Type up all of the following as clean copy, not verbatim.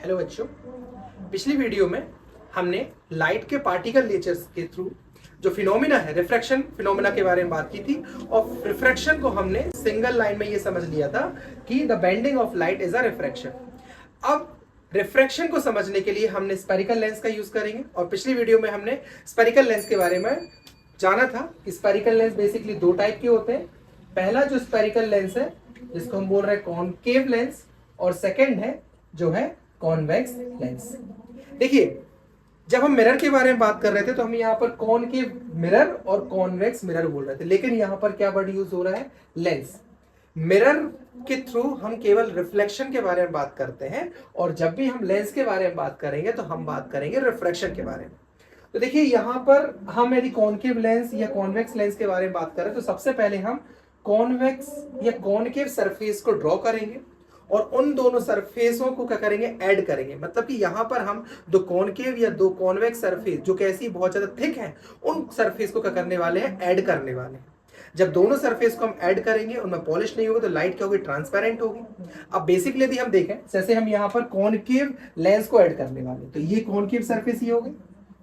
Hello बच्चों, पिछली video में हमने लाइट के पार्टिकल नेचर्स के थ्रू जो फिनोमिना है रिफ्रैक्शन फिनोमिना के बारे में बात की थी। और रिफ्रैक्शन को हमने सिंगल लाइन में ये समझ लिया था कि the bending of light is a refraction. अब रिफ्रैक्शन को समझने के लिए हमने स्पेरिकल लेंस का यूज करेंगे। और पिछली वीडियो में हमने स्पेरिकल लेंस के बारे में जाना था कि स्पेरिकल लेंस बेसिकली दो टाइप के होते हैं। पहला जो स्पेरिकल लेंस है जिसको हम बोल रहे हैं कॉनकेव लेंस, और सेकेंड है जो है कॉन्वेक्स लेंस। देखिए, जब हम मिरर के बारे में बात कर रहे थे तो हम यहाँ पर कॉनकेव मिरर और कॉन्वेक्स मिरर बोल रहे थे, लेकिन यहाँ पर क्या वर्ड यूज हो रहा है? लेंस। मिरर के थ्रू हम केवल रिफ्लेक्शन के बारे में बात करते हैं, और जब भी हम लेंस के बारे में बात करेंगे तो हम बात करेंगे रिफ्रैक्शन के बारे में। तो देखिए, यहाँ पर हम यदि कॉनकेव लेंस या कॉन्वेक्स लेंस के बारे में बात करें तो सबसे पहले हम कॉन्वेक्स या कॉनकेव सरफेस को ड्रॉ करेंगे और उन दोनों सरफेसों को क्या करेंगे? ऐड करेंगे। मतलब कि यहाँ पर हम दो कॉनकेव या दो कॉन्वेक्स सरफेस जो कैसी बहुत ज्यादा थिक है उन सरफेस को क्या करने वाले हैं? ऐड करने वाले हैं। जब दोनों सरफेस को हम ऐड करेंगे, उनमें पॉलिश नहीं होगी तो लाइट क्या होगी? ट्रांसपेरेंट होगी। अब बेसिकली यदि हम देखें, जैसे हम यहाँ पर कॉनकेव लेंस को ऐड करने वाले, तो ये कॉनकेव सरफेस ये होगी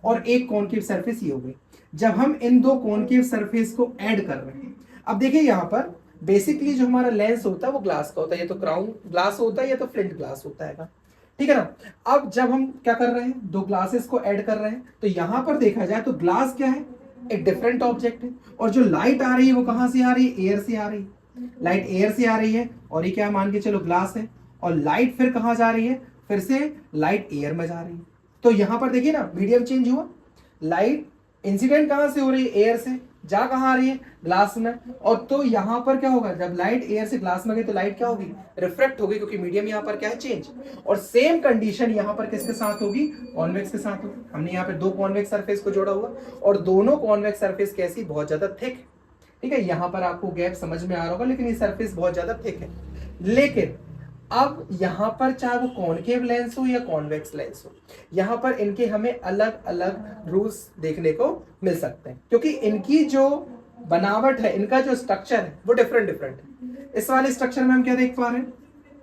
और एक कॉनकेव सरफेस ये होगी। जब हम इन दो कॉनकेव सरफेस को ऐड कर रहे हैं, अब देखिए यहाँ पर बेसिकली जो हमारा लेंस होता है वो ग्लास का होता है, या तो क्राउन ग्लास होता है या तो फ्लिंट ग्लास होता है, ठीक है ना। अब जब हम क्या कर रहे हैं? दो ग्लासेस को ऐड कर रहे हैं, तो यहां पर देखा जाए तो ग्लास क्या है? एक डिफरेंट ऑब्जेक्ट है। और जो लाइट आ रही है वो कहां से आ रही है? एयर से आ रही है। लाइट एयर से आ रही है और ये क्या मान के चलो ग्लास है। और लाइट फिर कहां जा रही है? फिर से लाइट एयर में जा रही है। तो यहां पर देखिए ना, मीडियम चेंज हुआ। लाइट इंसिडेंट कहां से हो रही है? एयर से। जा कहां आ रही है? ग्लास में। और तो यहां पर क्या होगा? जब लाइट एयर से ग्लास में गई तो लाइट क्या होगी? रिफ्लेक्ट होगी, क्योंकि मीडियम यहां पर क्या है? चेंज। और सेम कंडीशन यहां पर किसके साथ होगी? कॉन्वेक्स के साथ होगी। हमने यहां पे दो कॉन्वेक्स सरफेस को जोड़ा हुआ और दोनों कॉन्वेक्स सरफेस कैसी? बहुत ज्यादा थिक, ठीक है। यहां पर आपको गैप समझ में आ रहा होगा, लेकिन ये सरफेस बहुत ज्यादा थिक है। लेकिन अब यहां पर चाहे वो कॉनकेव लेंस हो या कॉन्वेक्स लेंस हो, यहां पर इनके हमें अलग अलग रूल्स देखने को मिल सकते हैं, क्योंकि इनकी जो बनावट है, इनका जो स्ट्रक्चर है वो डिफरेंट डिफरेंट है। इस वाले स्ट्रक्चर में हम क्या देख पा रहे हैं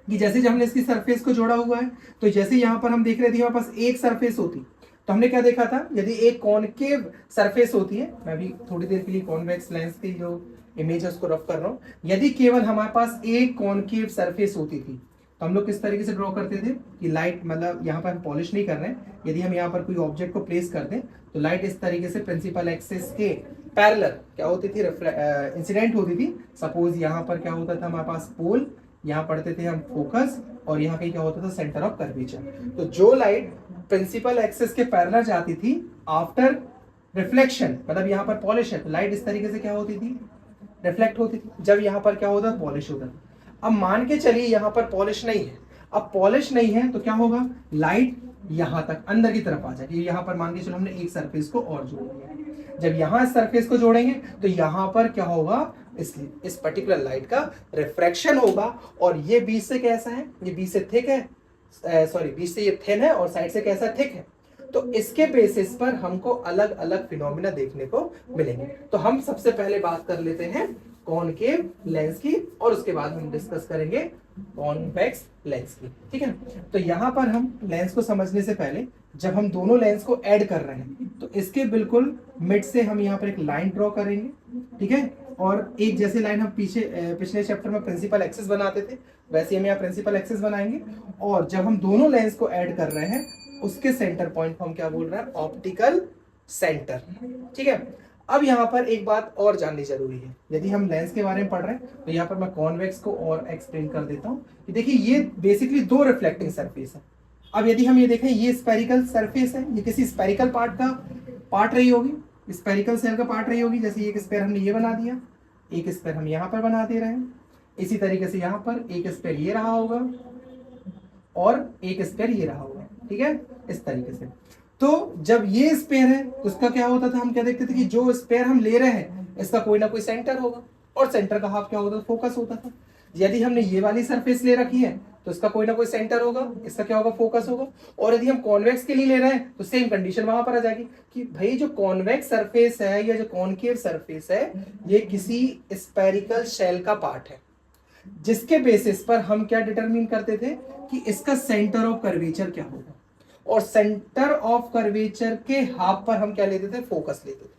कि जैसे जब हमने इसकी सरफेस को जोड़ा हुआ है, तो जैसे यहां पर हम देख रहे थे हमारे पास एक सरफेस होती, तो हमने क्या देखा था? यदि एक कॉनकेव सरफेस होती है, मैं भी थोड़ी देर के लिए कॉन्वेक्स लेंस की जो इमेज है उसको रफ कर रहा हूं, यदि केवल हमारे पास एक कॉनकेव सरफेस होती थी तो हम लोग किस तरीके से ड्रॉ करते थे कि लाइट, मतलब यहाँ पर हम पॉलिश नहीं कर रहे हैं, यदि हम यहाँ पर कोई ऑब्जेक्ट को प्लेस कर दें तो लाइट इस तरीके से प्रिंसिपल एक्सिस के पैरेलल क्या होती थी? इंसिडेंट होती थी। सपोज यहाँ पर क्या होता था? हमारे पास पोल, यहाँ पढ़ते थे हम फोकस, और यहाँ कहीं क्या होता था? Centre of curvature. तो जो लाइट प्रिंसिपल एक्सिस के पैरेलल जाती थी आफ्टर रिफ्लेक्शन, मतलब यहाँ पर पॉलिश है, तो लाइट इस तरीके से क्या होती थी? रिफ्लेक्ट होती थी। जब यहाँ पर क्या होता? पॉलिश होता था। अब मान के चलिए यहाँ पर पॉलिश नहीं है। अब पॉलिश नहीं है तो क्या होगा? लाइट यहां तक अंदर की तरफ आ जाएगी। यहाँ पर मान के चलो हमने एक सरफेस को और जोड़ दिया। जब यहाँ इस सरफेस को जोड़ेंगे तो यहाँ पर क्या होगा? इस पर्टिकुलर लाइट का रिफ्रैक्शन होगा। और ये बीच से कैसा है? ये बीच से थिक है, सॉरी बीच से ये थिन है और साइड से कैसा? थिक है। तो इसके बेसिस पर हमको अलग अलग फिनोमिना देखने को मिलेंगे। तो हम सबसे पहले बात कर लेते हैं कॉनकेव लेंस की, और उसके बाद हम डिस्कस करेंगे कॉन्वेक्स लेंस की, ठीक है। तो यहां पर हम लेंस को समझने से पहले, जब हम दोनों लेंस को ऐड कर रहे हैं तो इसके बिल्कुल मिड से हम यहाँ पर एक लाइन ड्रॉ करेंगे, ठीक है। और एक जैसे लाइन हम पिछले चैप्टर में प्रिंसिपल एक्सिस बनाते थे, वैसे हम यहाँ प्रिंसिपल एक्सिस बनाएंगे। और जब हम दोनों लेंस को ऐड कर रहे हैं उसके सेंटर पॉइंट को हम क्या बोल रहे हैं? ऑप्टिकल सेंटर, ठीक है। अब यहाँ पर एक बात और जाननी जरूरी है। यदि हम लेंस के बारे में पढ़ रहे हैं तो यहाँ पर मैं कॉन्वेक्स को और एक्सप्लेन कर देता हूँ कि देखिए, ये बेसिकली दो रिफ्लेक्टिंग सरफेस है। अब यदि हम ये देखें, ये स्पेरिकल सरफेस है, ये किसी स्पेरिकल पार्ट का पार्ट रही होगी, स्पेरिकल सेल का पार्ट रही होगी। जैसे एक स्पेयर हमने ये बना दिया, एक स्पेयर हम यहाँ पर बना दे रहे हैं। इसी तरीके से यहाँ पर एक स्पेयर ये रहा होगा और एक स्पेयर ये रहा होगा, ठीक है, इस तरीके से। तो जब ये स्पेयर है तो उसका क्या होता था? हम क्या देखते थे कि जो स्पेयर हम ले रहे हैं इसका कोई ना कोई सेंटर होगा, और सेंटर का हाफ क्या होता था? फोकस होता था। यदि हमने ये वाली सरफेस ले रखी है तो इसका कोई ना कोई सेंटर होगा, इसका क्या होगा? फोकस होगा। और यदि हम कॉन्वेक्स के लिए ले रहे हैं तो सेम कंडीशन वहां पर आ जाएगी कि भाई जो कॉन्वेक्स सरफेस है या जो कॉनकेव सरफेस है ये किसी स्पेरिकल शेल का पार्ट है। जिसके बेसिस पर हम क्या डिटरमिन करते थे कि इसका सेंटर ऑफ कर्वेचर क्या होगा, और सेंटर ऑफ कर्वेचर के हाफ पर हम क्या लेते थे, फोकस लेते थे।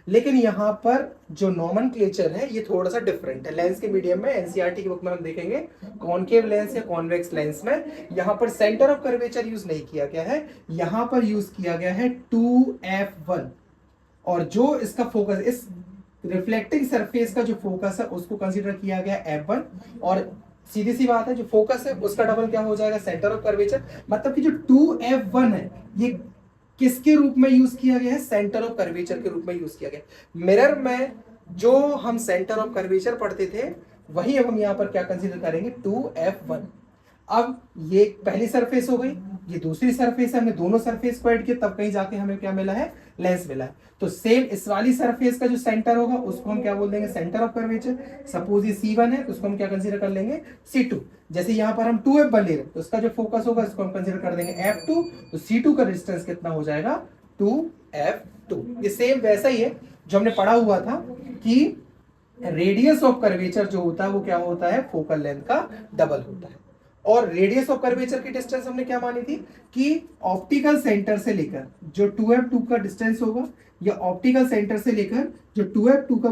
लेकिन यहां पर जो नॉमेनक्लेचर है ये थोड़ा सा डिफरेंट है। लेंस के मीडियम में एनसीईआरटी की बुक में हम देखेंगे कॉनकेव लेंस या कॉन्वेक्स लेंस में यहां पर सेंटर ऑफ कर्वेचर यूज नहीं किया गया है, यहां पर यूज किया गया है 2f1, और जो इसका फोकस, इस रिफ्लेक्टिंग सरफेस का जो फोकस है उसको कंसीडर किया गया f1, और सीधी सी बात है जो फोकस है उसका डबल क्या हो जाएगा, सेंटर ऑफ कर्वेचर। मतलब कि जो 2f1 है ये किसके रूप में यूज किया गया है, सेंटर ऑफ कर्वेचर के रूप में यूज किया गया। मिरर में जो हम सेंटर ऑफ कर्वेचर पढ़ते थे वही अब हम यहां पर क्या कंसीडर करेंगे, 2f1। अब ये पहली सरफेस हो गई, ये दूसरी सरफेस है, हमने दोनों सरफेस को ऐड किया तब कहीं जाके हमें क्या मिला है, लेंस मिला है। तो सेम इस वाली सरफेस का जो सेंटर होगा उसको हम क्या बोल देंगे, सेंटर ऑफ कर्वेचर। सपोज ये C1 है तो उसको हम क्या कंसीडर कर लेंगे, C2। जैसे यहां पर हम 2f1 ले रहे हैं तो उसका जो फोकस होगा इसको हम कंसीडर कर देंगे f2, तो C2 का डिस्टेंस कितना हो जाएगा, 2f2। ये सेम वैसा ही है जो हमने पढ़ा हुआ था कि रेडियस ऑफ कर्वेचर जो होता है वो क्या होता है, फोकल लेंथ का डबल होता है। और रेडियस ऑफ कर्वेचर की डिस्टेंस हमने क्या मानी थी कि ऑप्टिकल सेंटर से लेकर जो 2f2 का डिस्टेंस होगा, या ऑप्टिकल सेंटर से लेकर जो 2f2 का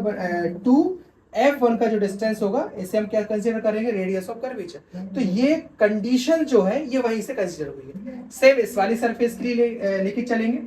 2f1 का जो डिस्टेंस होगा, इसे हम क्या कंसीडर करेंगे, रेडियस ऑफ कर्वेचर। तो ये कंडीशन जो है ये वहीं से कंसीडर हुई है। सेम इस वाली सरफेस के लिए लेके चलेंगे।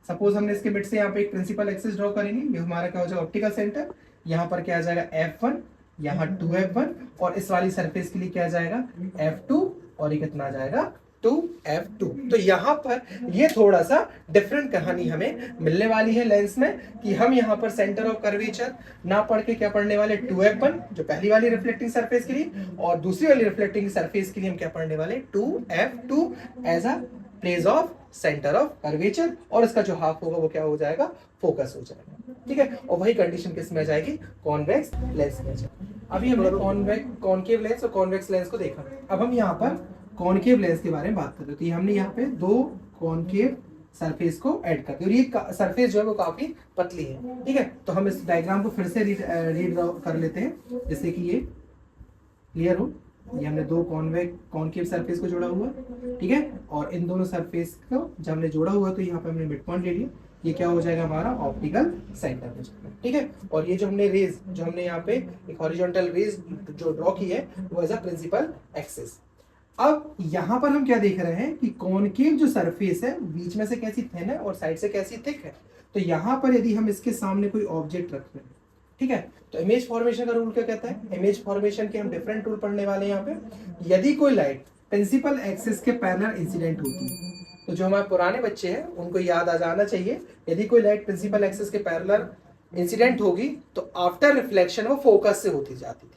सपोज हमने इसके मिड से यहाँ पे एक प्रिंसिपल एक्सिस ड्रॉ करेंगे, ये हमारा क्या हो जाएगा, ऑप्टिकल सेंटर। यहाँ पर क्या आ जाएगा, f1, यहाँ 2f1, और इस वाली सरफेस के लिए क्या आ जाएगा, f2, और ये कितना आ जाएगा, 2f2। तो यहाँ पर ये थोड़ा सा डिफरेंट कहानी हमें मिलने वाली है लेंस में, कि हम यहाँ पर सेंटर ऑफ कर्वेचर ना पढ़ के क्या पढ़ने वाले, 2f1 जो पहली वाली रिफ्लेक्टिंग सरफेस के लिए, और दूसरी वाली रिफ्लेक्टिंग सरफेस के लिए हम क्या पढ़ने वाले, 2f2 as a place of centre of curvature, और इसका जो हाफ होगा वो क्या हो जाएगा, फोकस हो जाएगा। ठीक है, और वही कंडीशन किस में आ जाएगी, कॉन्वेक्स लेंस में जाएगी। अभी हमने कॉनकेव लेंस और कॉन्वेक्स लेंस को देखा। अब हम यहाँ पर कॉनकेव लेंस के बारे में बात कर रहे थे। हमने यहाँ पे दो कॉनकेव सरफेस को ऐड कर दिया, और ये सरफेस जो है वो काफी पतली है। ठीक है, तो हम इस डायग्राम को फिर से रीड कर लेते हैं जिससे कि ये क्लियर हो। ये हमने दो कॉनकेव सरफेस को जोड़ा हुआ, ठीक है, और इन दोनों सरफेस को जब हमने जोड़ा हुआ तो यहाँ पे हमने मिड पॉइंट ले लिया, ये क्या हो जाएगा, हमारा ऑप्टिकल सेंटर हो जाएगा। ठीक है, और ये जो हमने रेज, जो हमने यहाँ पे एक हॉरिजॉन्टल रेज जो ड्रॉ की है वो एज अ प्रिंसिपल एक्सिस। अब यहाँ पर हम क्या देख रहे हैं कि कॉनकेव जो सरफेस है बीच में से कैसी थिन है और साइड से कैसी थिक है। तो यहाँ पर यदि हम इसके सामने कोई ऑब्जेक्ट रख रहे हैं, ठीक है, तो इमेज फॉर्मेशन का रूल क्या कहता है, इमेज फॉर्मेशन के हम डिफरेंट रूल पढ़ने वाले हैं यहाँ पे। यदि कोई लाइट प्रिंसिपल एक्सिस के पैरेलल इंसिडेंट होती है, तो जो हमारे पुराने बच्चे हैं उनको याद आ जाना चाहिए, यदि कोई लाइट प्रिंसिपल एक्सिस के पैरेलल इंसिडेंट होगी तो आफ्टर रिफ्लेक्शन वो फोकस से होती जाती थी।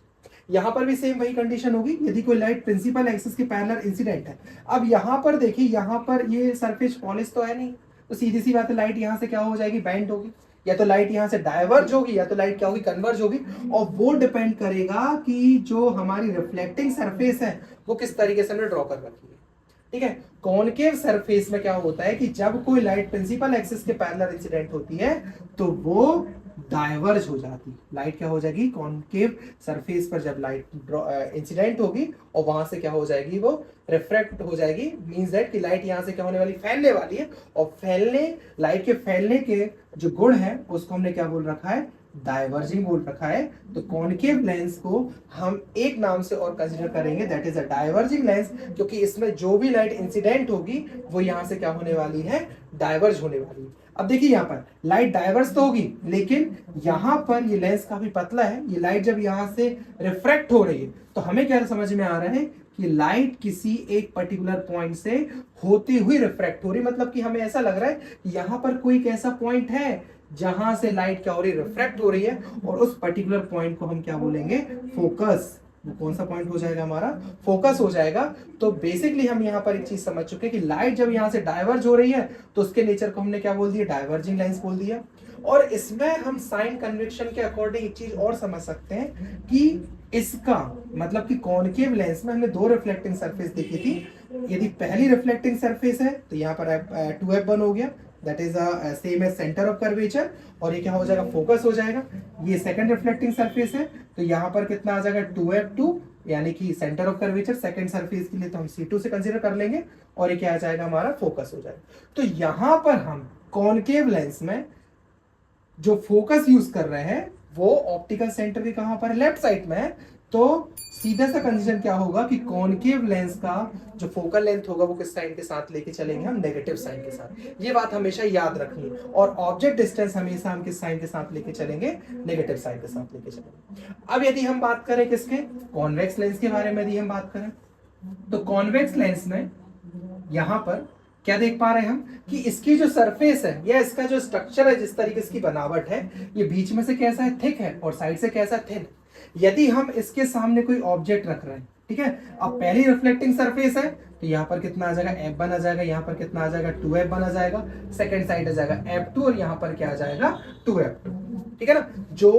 यहाँ पर भी सेम वही कंडीशन होगी, यदि कोई लाइट प्रिंसिपल एक्सिस के पैरेलल इंसिडेंट है। अब यहाँ पर देखिए, यहाँ पर ये सरफेस पॉलिश तो है नहीं, तो सीधी सी बात है लाइट यहाँ से क्या हो जाएगी, बेंड होगी, या तो लाइट यहाँ से डाइवर्ज होगी या तो लाइट क्या होगी, कन्वर्ज होगी। और वो डिपेंड करेगा कि जो हमारी रिफ्लेक्टिंग सरफेस है वो किस तरीके से हमने ड्रॉ कर रखी है। ठीक है, कॉनकेव सरफेस में क्या होता है कि जब कोई लाइट प्रिंसिपल एक्सिस के पैरेलल इंसिडेंट होती है तो वो डाइवर्ज हो जाती है। लाइट क्या हो जाएगी, कॉनकेव सरफेस पर जब लाइट इंसिडेंट होगी और वहां से क्या हो जाएगी, वो रिफ्रैक्ट हो जाएगी। मींस दैट कि लाइट यहाँ से क्या होने वाली, फैलने वाली है, और फैलने, लाइट के फैलने के जो गुण है उसको हमने क्या बोल रखा है, डाइवर्जिंग बोल रखा है। तो कॉनकेव लेंस को हम एक नाम से और कंसीडर करेंगे, that is a diverging lens, क्योंकि इसमें जो भी लाइट इंसिडेंट होगी वो यहाँ से क्या होने वाली है, डाइवर्ज होने वाली है। अब देखिए यहाँ पर लाइट डाइवर्स तो होगी, लेकिन यहाँ पर ये लेंस काफी पतला है, ये लाइट जब यहाँ से रिफ्रैक्ट हो रही है तो हमें क्या समझ में आ रहा है कि लाइट किसी एक पर्टिकुलर पॉइंट से होती हुई रिफ्रैक्ट हो रही। मतलब कि हमें ऐसा लग रहा है यहाँ पर कोई एक ऐसा पॉइंट है जहां से लाइट क्या हो रही है, रिफ्रैक्ट हो रही है, और उस पर्टिकुलर पॉइंट को हम क्या बोलेंगे, फोकस। वो कौन सा पॉइंट हो जाएगा, हमारा फोकस हो जाएगा। तो बेसिकली हम यहाँ पर एक चीज समझ चुके हैं कि लाइट जब यहाँ से डाइवर्ज हो रही है तो उसके नेचर को हमने क्या बोल दिया, डाइवर्जिंग लेंस बोल दिया। और इसमें हम साइन कन्वेक्शन के अकॉर्डिंग एक चीज और समझ सकते हैं कि इसका मतलब कि कॉनकेव लेंस में हमने दो रिफ्लेक्टिंग सरफेस देखी थी। यदि पहली रिफ्लेक्टिंग सरफेस है तो यहाँ पर 2f1 हो गया, that is same as centre of curvature, और ये क्या हो जाएगा, फोकस हो जाएगा। ये सेकंड रिफ्लेक्टिंग सरफेस है, तो यहाँ पर कितना आ जाएगा 2f2, यानी कि centre of curvature second surface के लिए तो हम C2 से कंसीडर कर लेंगे, और ये क्या आ जाएगा हमारा, फोकस हो जाएगा। तो यहाँ पर हम कॉनकेव लेंस में जो फोकस यूज कर रहे हैं वो ऑप्टिकल सेंटर के कहां पर, लेफ्ट साइड में है, तो सीधा सा कंडीशन क्या होगा कि कॉनकेव लेंस का जो फोकल लेंथ होगा वो किस साइन के साथ लेके चलेंगे, हम नेगेटिव साइन के साथ। ये बात हमेशा याद रखनी है। और ऑब्जेक्ट डिस्टेंस हमेशा हम किस साइन के साथ लेके चलेंगे, नेगेटिव साइन के साथ लेके चलेंगे। अब यदि हम बात करें किसके, कॉन्वेक्स लेंस के बारे में यदि हम बात करें, तो कॉन्वेक्स लेंस में यहां पर क्या देख पा रहे हैं हम कि इसकी जो सरफेस है या इसका जो स्ट्रक्चर है, जिस तरीके की बनावट है, ये बीच में से कैसा है, थिक है, और साइड से कैसा, थिन। यदि हम इसके सामने कोई ऑब्जेक्ट रख रहे हैं, ठीक है, अब पहली रिफ्लेक्टिंग सरफेस है, तो यहाँ पर कितना आ जाएगा, f1 आ जाएगा, यहाँ पर कितना आ जाएगा, 2f1 आ जाएगा, सेकेंड साइड आ जाएगा f2, और यहाँ पर क्या आ जाएगा, 2f2, ठीक है ना। जो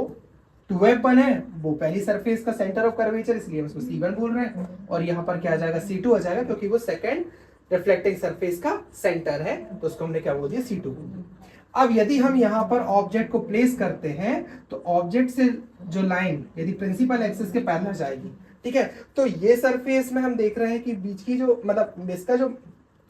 2f1 है वो पहली सरफेस का सेंटर ऑफ कर्वेचर, इसलिए हम उसको C1 बोल रहे हैं, और यहाँ पर क्या आ जाएगा, C2 आ जाएगा, क्योंकि वो सेकेंड रिफ्लेक्टिंग सरफेस का सेंटर है, तो उसको हमने क्या बोल दिया, C2 बोल दिया। अब यदि हम यहाँ पर ऑब्जेक्ट को प्लेस करते हैं, तो ऑब्जेक्ट से जो लाइन यदि प्रिंसिपल एक्सिस के पैरेलल जाएगी, ठीक है, तो ये सरफेस में हम देख रहे हैं कि बीच की जो मतलब इसका जो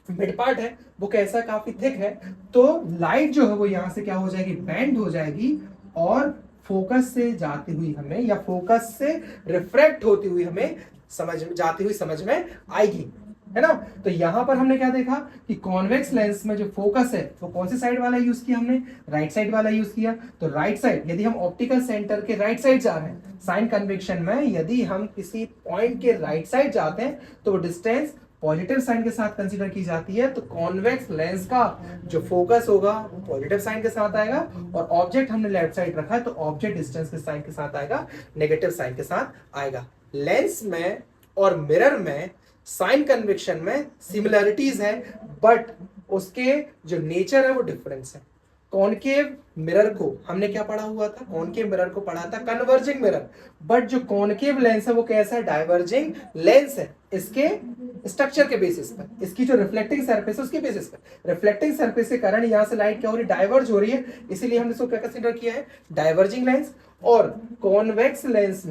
मिड पार्ट है वो कैसा, काफी थिक है, तो लाइट जो है वो यहाँ से क्या हो जाएगी, बेंड हो जाएगी, और फोकस से जाती हुई हमें, या फोकस से रिफ्रैक्ट होती हुई हमें जाती हुई समझ में आएगी, है ना। तो यहां पर हमने क्या देखा कि कॉन्वेक्स लेंस में जो फोकस है वो कौन सी साइड वाला यूज किया, हमने राइट साइड वाला यूज किया। तो राइट साइड, यदि हम ऑप्टिकल सेंटर के राइट साइड जा रहे हैं, साइन कन्वेक्शन में यदि हम किसी पॉइंट के राइट साइड जाते हैं, तो वो डिस्टेंस पॉजिटिव साइन के साथ कंसीडर की जाती है। तो कॉन्वेक्स लेंस का जो फोकस होगा वो पॉजिटिव साइन के साथ आएगा, और ऑब्जेक्ट हमने लेफ्ट साइड रखा है, तो ऑब्जेक्ट डिस्टेंस के साइन के साथ आएगा, नेगेटिव साइन के साथ आएगा। लेंस में और मिरर में साइन कन्वेक्शन में सिमिलरिटीज है, बट उसके जो नेचर है वो डिफरेंस है। कॉनकेव मिरर को हमने क्या पढ़ा हुआ था, कॉनकेव मिरर को पढ़ा था कन्वर्जिंग मिरर, बट जो कॉनकेव लेंस है वो कैसा है, डाइवर्जिंग लेंस है। इसके स्ट्रक्चर के बेसिस पर, इसकी जो रिफ्लेक्टिंग सरफेस है उसके बेसिस पर, रिफ्लेक्टिंग सरफेस के कारण यहां से लाइट क्या हो रही है, डाइवर्ज हो रही है, इसीलिए हमने इसको क्या कंसीडर किया है, डाइवर्जिंग लेंस। और कॉन्वेक्स लेंस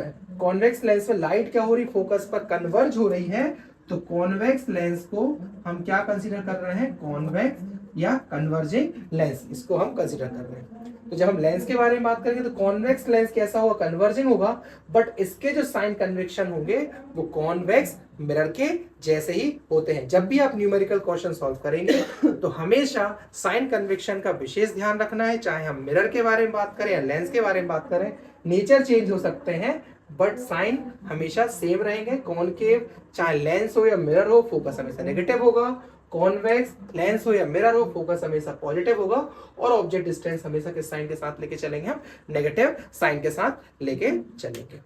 में लाइट क्या हो रही, फोकस पर कन्वर्ज हो रही है, तो कॉन्वेक्स लेंस को हम क्या कंसीडर कर रहे हैं, कॉन्वेक्स या कन्वर्जिंग लेंस, इसको हम कंसीडर कर रहे हैं। तो जब हम लेंस के बारे में बात करेंगे तो कॉन्वेक्स लेंस कैसा होगा, कन्वर्जिंग होगा, बट इसके जो साइन कन्वेक्शन होंगे वो कॉन्वेक्स मिरर के जैसे ही होते हैं। जब भी आप न्यूमेरिकल क्वेश्चन सॉल्व करेंगे तो हमेशा साइन कन्वेक्शन का विशेष ध्यान रखना है, चाहे हम मिरर के बारे में बात करें या लेंस के बारे में बात करें। नेचर चेंज हो सकते हैं बट साइन हमेशा सेम रहेंगे। कॉनकेव चाहे लेंस हो या मिरर हो, फोकस हमेशा नेगेटिव होगा। कॉन्वेक्स लेंस हो या मिरर हो, फोकस हमेशा पॉजिटिव होगा। और ऑब्जेक्ट डिस्टेंस हमेशा किस साइन के साथ लेके चलेंगे, हम नेगेटिव साइन के साथ लेके चलेंगे।